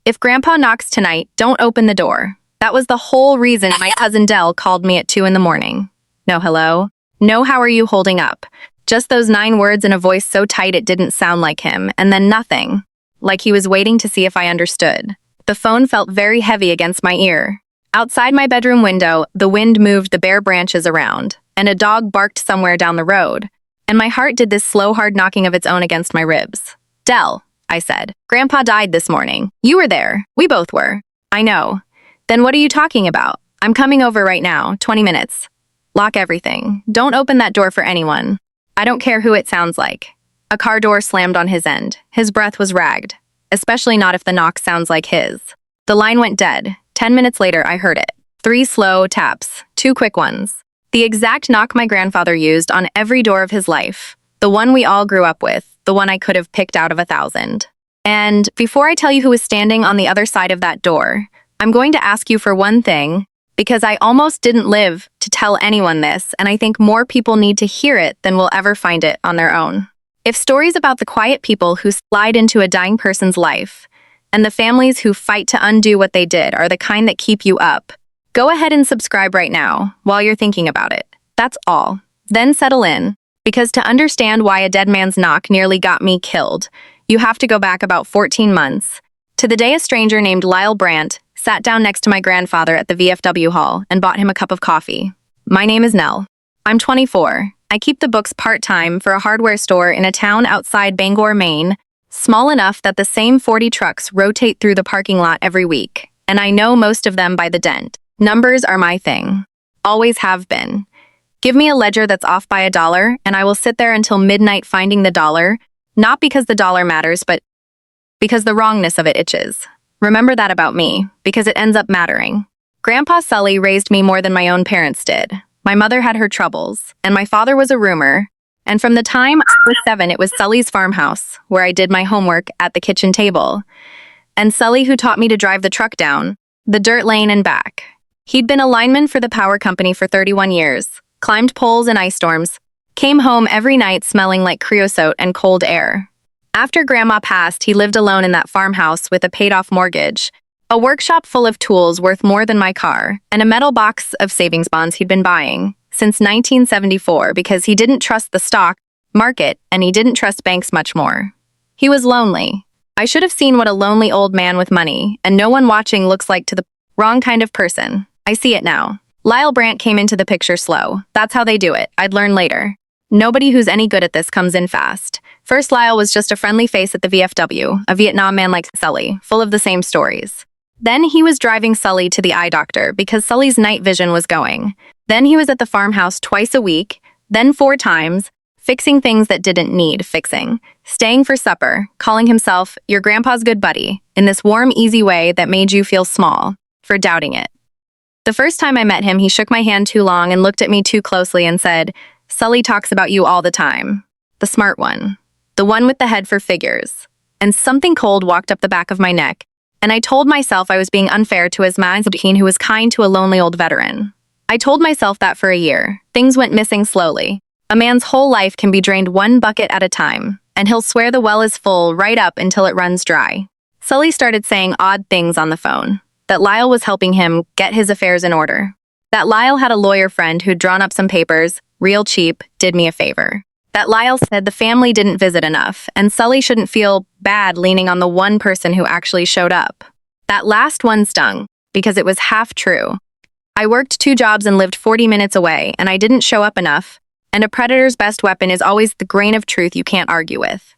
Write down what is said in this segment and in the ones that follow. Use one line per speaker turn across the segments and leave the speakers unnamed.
If Grandpa knocks tonight, don't open the door. That was the whole reason my cousin Dell called me at 2 in the morning. No hello. No how are you holding up. Just those 9 words in a voice so tight it didn't sound like him, and then nothing. Like he was waiting to see if I understood. The phone felt very heavy against my ear. Outside my bedroom window, the wind moved the bare branches around, and a dog barked somewhere down the road. And my heart did this slow, hard knocking of its own against my ribs. Dell, I said. Grandpa died this morning. You were there. We both were. I know. Then what are you talking about? I'm coming over right now, 20 minutes. Lock everything. Don't open that door for anyone. I don't care who it sounds like. A car door slammed on his end. His breath was ragged, especially not if the knock sounds like his. The line went dead. 10 minutes later, I heard it. 3 slow taps, 2 quick ones. The exact knock my grandfather used on every door of his life. The one we all grew up with, the one I could have picked out of 1,000. And before I tell you who was standing on the other side of that door, I'm going to ask you for one thing, because I almost didn't live to tell anyone this, and I think more people need to hear it than will ever find it on their own. If stories about the quiet people who slide into a dying person's life, and the families who fight to undo what they did are the kind that keep you up, go ahead and subscribe right now while you're thinking about it. That's all. Then settle in, because to understand why a dead man's knock nearly got me killed, you have to go back about 14 months, to the day a stranger named Lyle Brandt sat down next to my grandfather at the VFW hall and bought him a cup of coffee. My name is Nell. I'm 24. I keep the books part-time for a hardware store in a town outside Bangor, Maine, small enough that the same 40 trucks rotate through the parking lot every week, and I know most of them by the dent. Numbers are my thing. Always have been. Give me a ledger that's off by $1, and I will sit there until midnight finding the dollar, not because the dollar matters, but because the wrongness of it itches. Remember that about me, because it ends up mattering. Grandpa Sully raised me more than my own parents did. My mother had her troubles, and my father was a roomer, and from the time I was 7, it was Sully's farmhouse, where I did my homework at the kitchen table, and Sully who taught me to drive the truck down the dirt lane and back. He'd been a lineman for the power company for 31 years, climbed poles in ice storms, came home every night smelling like creosote and cold air. After Grandma passed, he lived alone in that farmhouse with a paid-off mortgage, a workshop full of tools worth more than my car, and a metal box of savings bonds he'd been buying since 1974 because he didn't trust the stock market and he didn't trust banks much more. He was lonely. I should have seen what a lonely old man with money and no one watching looks like to the wrong kind of person. I see it now. Lyle Brandt came into the picture slow. That's how they do it. I'd learn later. Nobody who's any good at this comes in fast. First, Lyle was just a friendly face at the VFW, a Vietnam man like Sully, full of the same stories. Then he was driving Sully to the eye doctor because Sully's night vision was going. Then he was at the farmhouse twice a week, then 4 times, fixing things that didn't need fixing, staying for supper, calling himself your grandpa's good buddy, in this warm, easy way that made you feel small, for doubting it. The first time I met him, he shook my hand too long and looked at me too closely and said, "Sully talks about you all the time. The smart one. The one with the head for figures." And something cold walked up the back of my neck, and I told myself I was being unfair to his man who was kind to a lonely old veteran. I told myself that for a year. Things went missing slowly. A man's whole life can be drained 1 bucket at a time, and he'll swear the well is full right up until it runs dry. Sully started saying odd things on the phone, that Lyle was helping him get his affairs in order, that Lyle had a lawyer friend who'd drawn up some papers, real cheap, did me a favor. That Lyle said the family didn't visit enough, and Sully shouldn't feel bad leaning on the one person who actually showed up. That last one stung, because it was half true. I worked 2 jobs and lived 40 minutes away, and I didn't show up enough, and a predator's best weapon is always the grain of truth you can't argue with.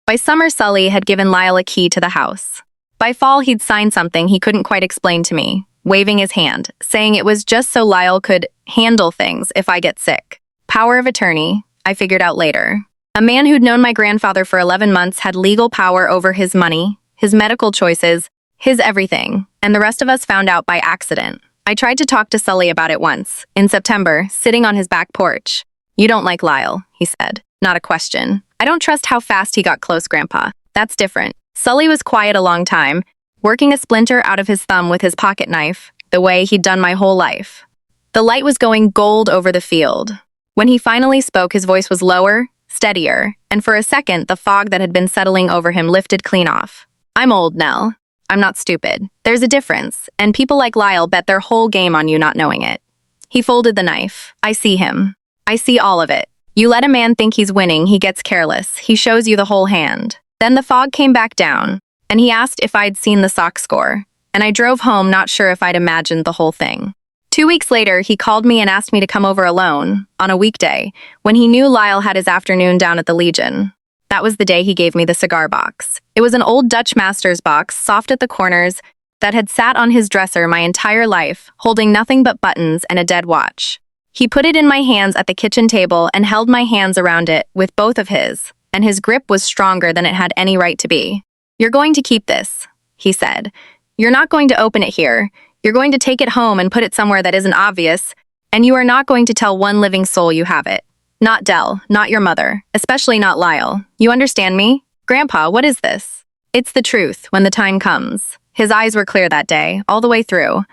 By summer, Sully had given Lyle a key to the house. By fall, he'd signed something he couldn't quite explain to me, waving his hand, saying it was just so Lyle could handle things if I get sick. Power of attorney, I figured out later. A man who'd known my grandfather for 11 months had legal power over his money, his medical choices, his everything, and the rest of us found out by accident. I tried to talk to Sully about it once, in September, sitting on his back porch. "You don't like Lyle," he said. Not a question. "I don't trust how fast he got close, Grandpa. That's different." Sully was quiet a long time, working a splinter out of his thumb with his pocket knife, the way he'd done my whole life. The light was going gold over the field. When he finally spoke, his voice was lower, steadier, and for a second, the fog that had been settling over him lifted clean off. "I'm old, Nell. I'm not stupid. There's a difference, and people like Lyle bet their whole game on you not knowing it. He folded the knife. I see him. I see all of it. You let a man think he's winning, he gets careless. He shows you the whole hand. Then the fog came back down, and he asked if I'd seen the sock score, and I drove home not sure if I'd imagined the whole thing. 2 weeks later, he called me and asked me to come over alone, on a weekday, when he knew Lyle had his afternoon down at the Legion. That was the day he gave me the cigar box. It was an old Dutch master's box, soft at the corners, that had sat on his dresser my entire life, holding nothing but buttons and a dead watch. He put it in my hands at the kitchen table and held my hands around it with both of his, and his grip was stronger than it had any right to be. "You're going to keep this," he said. "You're not going to open it here. You're going to take it home and put it somewhere that isn't obvious, and you are not going to tell one living soul you have it. Not Dell, not your mother, especially not Lyle. You understand me? Grandpa, what is this?" "It's the truth when the time comes." His eyes were clear that day, all the way through.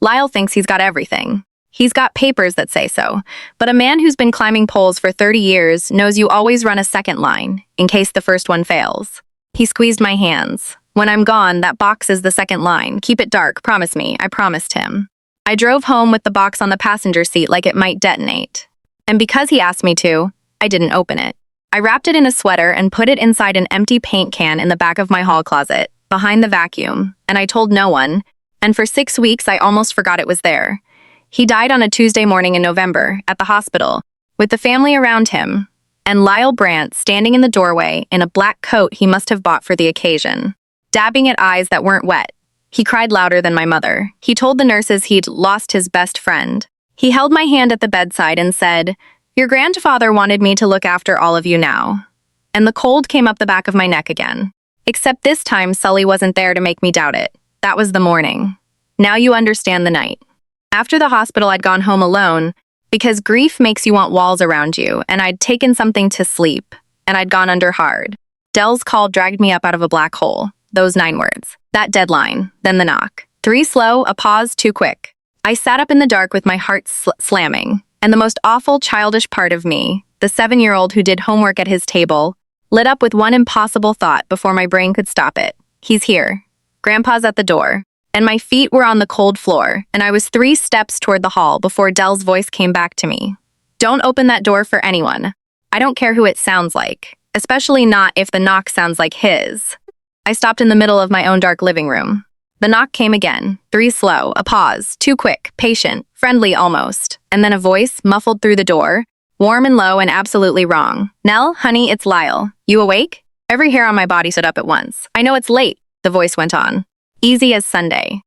"Lyle thinks he's got everything. He's got papers that say so. But a man who's been climbing poles for 30 years knows you always run a second line, in case the first one fails." He squeezed my hands. "When I'm gone, that box is the second line. Keep it dark, promise me." I promised him. I drove home with the box on the passenger seat like it might detonate. And because he asked me to, I didn't open it. I wrapped it in a sweater and put it inside an empty paint can in the back of my hall closet, behind the vacuum, and I told no one, and for 6 weeks I almost forgot it was there. He died on a Tuesday morning in November, at the hospital, with the family around him, and Lyle Brandt standing in the doorway in a black coat he must have bought for the occasion, dabbing at eyes that weren't wet. He cried louder than my mother. He told the nurses he'd lost his best friend. He held my hand at the bedside and said, "Your grandfather wanted me to look after all of you now." And the cold came up the back of my neck again. Except this time, Sully wasn't there to make me doubt it. That was the morning. Now you understand the night. After the hospital, I'd gone home alone, because grief makes you want walls around you, and I'd taken something to sleep, and I'd gone under hard. Dell's call dragged me up out of a black hole. Those 9 words. That deadline. Then the knock. 3 slow, a pause, 2 quick. I sat up in the dark with my heart slamming, and the most awful childish part of me, the 7-year-old who did homework at his table, lit up with one impossible thought before my brain could stop it. He's here. Grandpa's at the door. And my feet were on the cold floor, and I was 3 steps toward the hall before Dell's voice came back to me. "Don't open that door for anyone. I don't care who it sounds like, especially not if the knock sounds like his." I stopped in the middle of my own dark living room. The knock came again, 3 slow, a pause, 2 quick, patient, friendly almost, and then a voice muffled through the door, warm and low and absolutely wrong. "Nell, honey, it's Lyle. You awake?" Every hair on my body stood up at once. "I know it's late," the voice went on. "Easy as Sunday.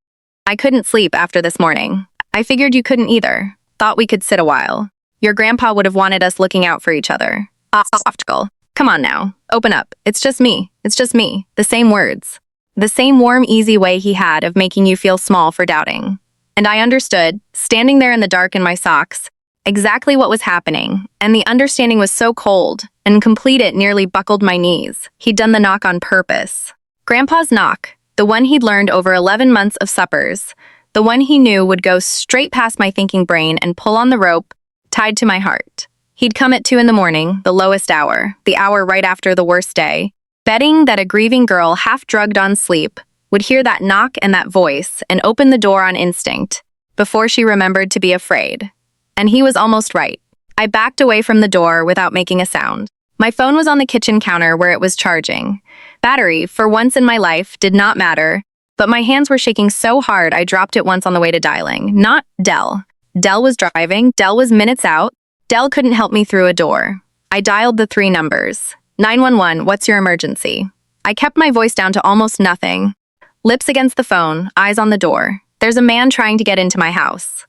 I couldn't sleep after this morning. I figured you couldn't either. Thought we could sit a while. Your grandpa would have wanted us looking out for each other." Optical. "Come on now. Open up. It's just me. It's just me." The same words. The same warm, easy way he had of making you feel small for doubting. And I understood, standing there in the dark in my socks, exactly what was happening, and the understanding was so cold, and complete it nearly buckled my knees. He'd done the knock on purpose. Grandpa's knock. The one he'd learned over 11 months of suppers, the one he knew would go straight past my thinking brain and pull on the rope tied to my heart. He'd come at 2 in the morning, the lowest hour, the hour right after the worst day, betting that a grieving girl half-drugged on sleep would hear that knock and that voice and open the door on instinct before she remembered to be afraid. And he was almost right. I backed away from the door without making a sound. My phone was on the kitchen counter where it was charging. Battery, for once in my life, did not matter, but my hands were shaking so hard I dropped it once on the way to dialing. Not Dell. Dell was driving. Dell was minutes out. Dell couldn't help me through a door. I dialed the 3 numbers. 911, what's your emergency? I kept my voice down to almost nothing. Lips against the phone, eyes on the door. There's a man trying to get into my house.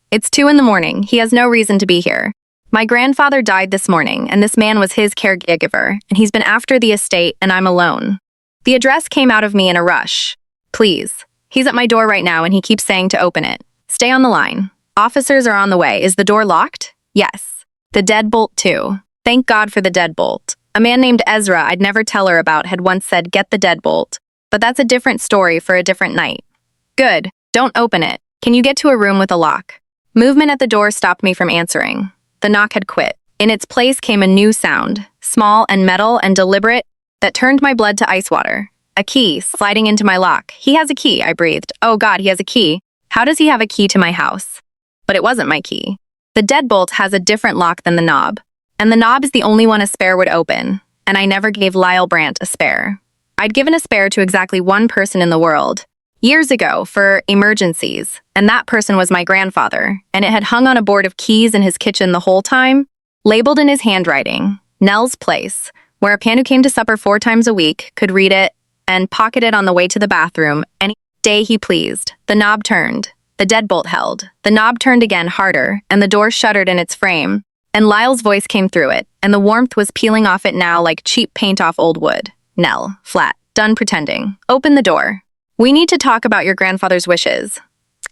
It's 2 in the morning. He has no reason to be here. My grandfather died this morning, and this man was his caregiver, and he's been after the estate, and I'm alone. The address came out of me in a rush. Please. He's at my door right now, and he keeps saying to open it. Stay on the line. Officers are on the way. Is the door locked? Yes. The deadbolt, too. Thank God for the deadbolt. A man named Ezra I'd never tell her about had once said, get the deadbolt. But that's a different story for a different night. Good. Don't open it. Can you get to a room with a lock? Movement at the door stopped me from answering. The knock had quit. In its place came a new sound, small and metal and deliberate, that turned my blood to ice water. A key sliding into my lock. He has a key, I breathed. Oh God, he has a key. How does he have a key to my house? But it wasn't my key. The deadbolt has a different lock than the knob, and the knob is the only one a spare would open, and I never gave Lyle Brandt a spare. I'd given a spare to exactly one person in the world, years ago, for emergencies, and that person was my grandfather, and it had hung on a board of keys in his kitchen the whole time, labeled in his handwriting, Nell's Place, where a pan who came to supper 4 times a week could read it and pocket it on the way to the bathroom any day he pleased. The knob turned. The deadbolt held. The knob turned again harder, and the door shuddered in its frame, and Lyle's voice came through it, and the warmth was peeling off it now like cheap paint off old wood. Nell, flat, done pretending. Open the door. We need to talk about your grandfather's wishes.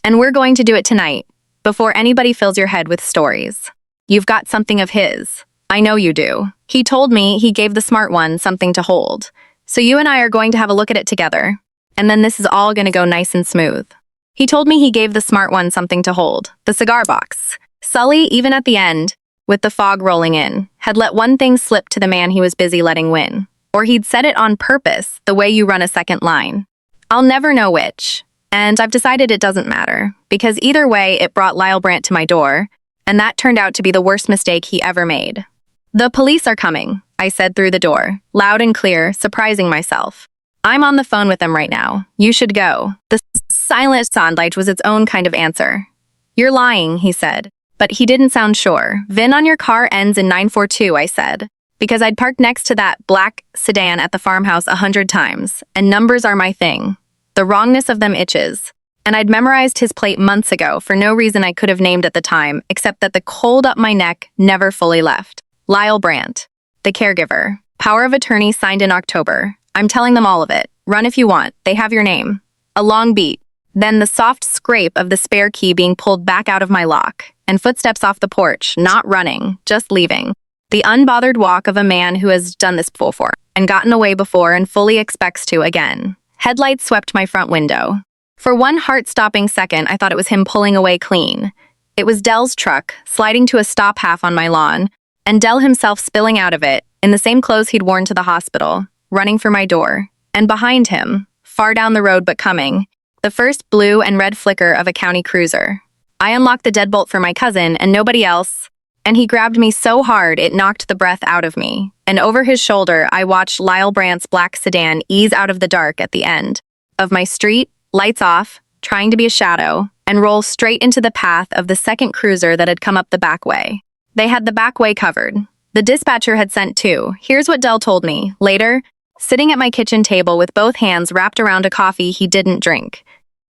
And we're going to do it tonight, before anybody fills your head with stories. You've got something of his. I know you do. He told me he gave the smart one something to hold. So you and I are going to have a look at it together. And then this is all going to go nice and smooth. He told me he gave the smart one something to hold. The cigar box. Sully, even at the end, with the fog rolling in, had let one thing slip to the man he was busy letting win. Or he'd said it on purpose, the way you run a second line. I'll never know which. And I've decided it doesn't matter, because either way it brought Lyle Brandt to my door, and that turned out to be the worst mistake he ever made. The police are coming, I said through the door, loud and clear, surprising myself. I'm on the phone with them right now. You should go. The silent soundbite was its own kind of answer. You're lying, he said. But he didn't sound sure. VIN on your car ends in 942, I said. Because I'd parked next to that black sedan at the farmhouse 100 times, and numbers are my thing. The wrongness of them itches. And I'd memorized his plate months ago for no reason I could have named at the time, except that the cold up my neck never fully left. Lyle Brandt, the caregiver. Power of attorney signed in October. I'm telling them all of it. Run if you want. They have your name. A long beat. Then the soft scrape of the spare key being pulled back out of my lock, and footsteps off the porch, not running, just leaving. The unbothered walk of a man who has done this before, and gotten away before and fully expects to again. Headlights swept my front window. For one heart-stopping second, I thought it was him pulling away clean. It was Dell's truck, sliding to a stop half on my lawn, and Dell himself spilling out of it, in the same clothes he'd worn to the hospital, running for my door. And behind him, far down the road but coming, the first blue and red flicker of a county cruiser. I unlocked the deadbolt for my cousin and nobody else, and he grabbed me so hard it knocked the breath out of me. And over his shoulder, I watched Lyle Brandt's black sedan ease out of the dark at the end of my street, lights off, trying to be a shadow, and roll straight into the path of the second cruiser that had come up the back way. They had the back way covered. The dispatcher had sent 2. Here's what Dell told me. Later, sitting at my kitchen table with both hands wrapped around a coffee he didn't drink.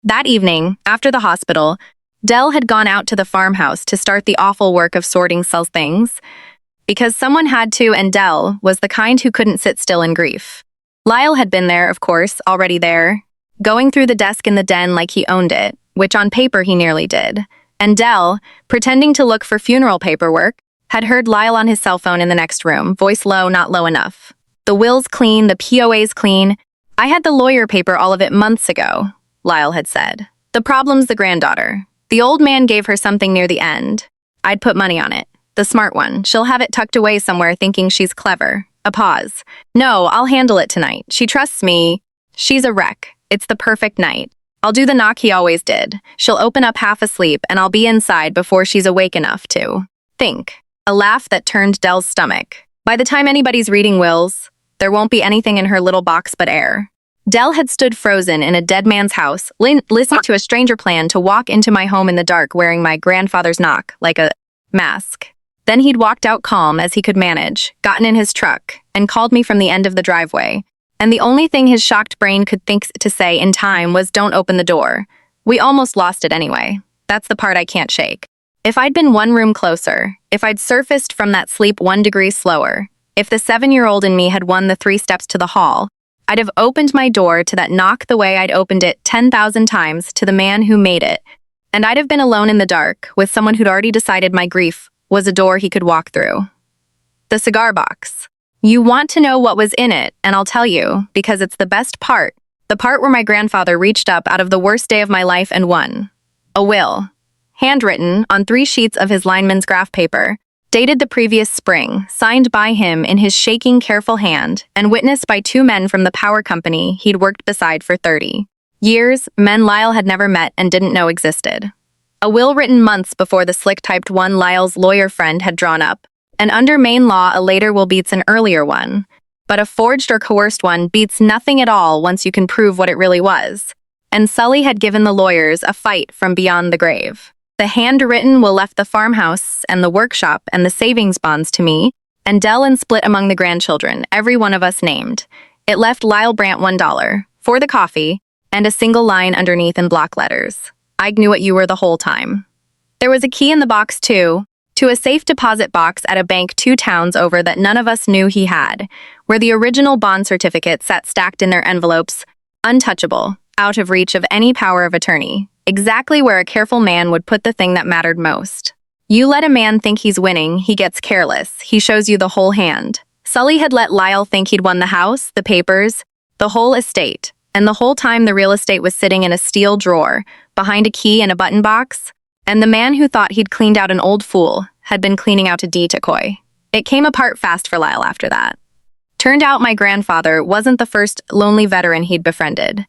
That evening, after the hospital, Dell had gone out to the farmhouse to start the awful work of sorting Sul's things, because someone had to, and Dell was the kind who couldn't sit still in grief. Lyle had been there, of course, already there, going through the desk in the den like he owned it, which on paper he nearly did. And Dell, pretending to look for funeral paperwork, had heard Lyle on his cell phone in the next room, voice low, not low enough. The will's clean, the POA's clean. I had the lawyer paper, all of it, months ago, Lyle had said. The problem's the granddaughter. The old man gave her something near the end. I'd put money on it. The smart one. She'll have it tucked away somewhere thinking she's clever. A pause. No, I'll handle it tonight. She trusts me. She's a wreck. It's the perfect night. I'll do the knock he always did. She'll open up half asleep and I'll be inside before she's awake enough to think. A laugh that turned Dell's stomach. By the time anybody's reading wills, there won't be anything in her little box but air. Dell had stood frozen in a dead man's house, listening to a stranger plan to walk into my home in the dark wearing my grandfather's knock, like a mask. Then he'd walked out calm as he could manage, gotten in his truck, and called me from the end of the driveway. And the only thing his shocked brain could think to say in time was, don't open the door. We almost lost it anyway. That's the part I can't shake. If I'd been one room closer, if I'd surfaced from that sleep 1 degree slower, if the 7-year-old in me had won the 3 steps to the hall, I'd have opened my door to that knock the way I'd opened it 10,000 times to the man who made it, and I'd have been alone in the dark with someone who'd already decided my grief was a door he could walk through. The cigar box. You want to know what was in it, and I'll tell you, because it's the best part, the part where my grandfather reached up out of the worst day of my life and won. A will. Handwritten on 3 sheets of his lineman's graph paper, Dated the previous spring, signed by him in his shaking, careful hand, and witnessed by two men from the power company he'd worked beside for 30 years, men Lyle had never met and didn't know existed. A will written months before the slick-typed one Lyle's lawyer friend had drawn up, and under Maine law a later will beats an earlier one, but a forged or coerced one beats nothing at all once you can prove what it really was. And Sully had given the lawyers a fight from beyond the grave. The handwritten will left the farmhouse and the workshop and the savings bonds to me, and Dell and split among the grandchildren, every one of us named. It left Lyle Brandt $1 for the coffee and a single line underneath in block letters. I knew what you were the whole time. There was a key in the box too, to a safe deposit box at a bank 2 towns over that none of us knew he had, where the original bond certificates sat stacked in their envelopes, untouchable, out of reach of any power of attorney. Exactly where a careful man would put the thing that mattered most. You let a man think he's winning, he gets careless, he shows you the whole hand. Sully had let Lyle think he'd won the house, the papers, the whole estate, and the whole time the real estate was sitting in a steel drawer, behind a key and a button box, and the man who thought he'd cleaned out an old fool had been cleaning out a decoy. It came apart fast for Lyle after that. Turned out my grandfather wasn't the first lonely veteran he'd befriended.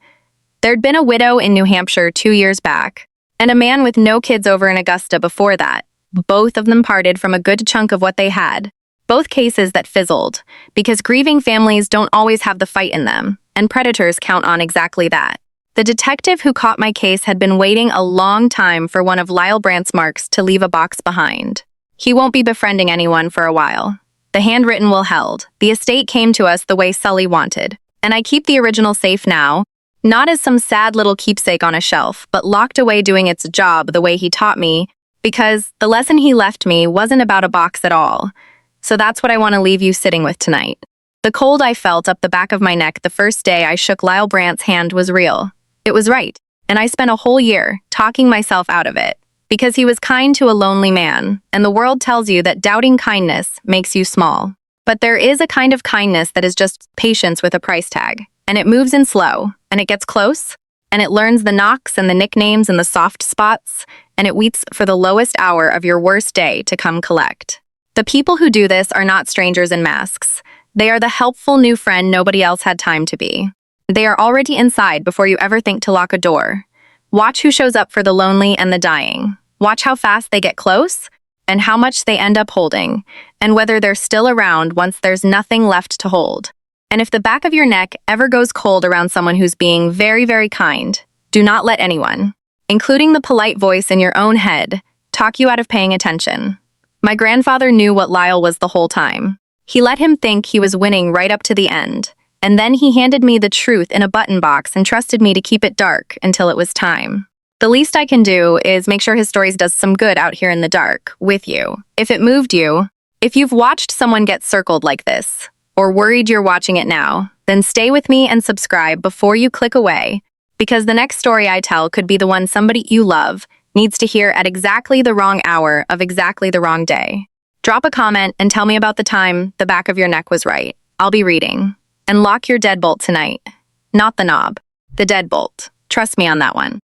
There'd been a widow in New Hampshire 2 years back, and a man with no kids over in Augusta before that. Both of them parted from a good chunk of what they had. Both cases that fizzled, because grieving families don't always have the fight in them, and predators count on exactly that. The detective who caught my case had been waiting a long time for one of Lyle Brandt's marks to leave a box behind. He won't be befriending anyone for a while. The handwritten will held. The estate came to us the way Sully wanted, and I keep the original safe now, not as some sad little keepsake on a shelf, but locked away doing its job the way he taught me, because the lesson he left me wasn't about a box at all. So that's what I want to leave you sitting with tonight. The cold I felt up the back of my neck the first day I shook Lyle Brandt's hand was real. It was right, and I spent a whole year talking myself out of it, because he was kind to a lonely man, and the world tells you that doubting kindness makes you small. But there is a kind of kindness that is just patience with a price tag. And it moves in slow, and it gets close, and it learns the knocks and the nicknames and the soft spots, and it waits for the lowest hour of your worst day to come collect. The people who do this are not strangers in masks. They are the helpful new friend nobody else had time to be. They are already inside before you ever think to lock a door. Watch who shows up for the lonely and the dying. Watch how fast they get close, and how much they end up holding, and whether they're still around once there's nothing left to hold. And if the back of your neck ever goes cold around someone who's being very, very kind, do not let anyone, including the polite voice in your own head, talk you out of paying attention. My grandfather knew what Lyle was the whole time. He let him think he was winning right up to the end, and then he handed me the truth in a button box and trusted me to keep it dark until it was time. The least I can do is make sure his stories does some good out here in the dark, with you. If it moved you, if you've watched someone get circled like this, or worried you're watching it now, then stay with me and subscribe before you click away, because the next story I tell could be the one somebody you love needs to hear at exactly the wrong hour of exactly the wrong day. Drop a comment and tell me about the time the back of your neck was right. I'll be reading. And lock your deadbolt tonight. Not the knob. The deadbolt. Trust me on that one.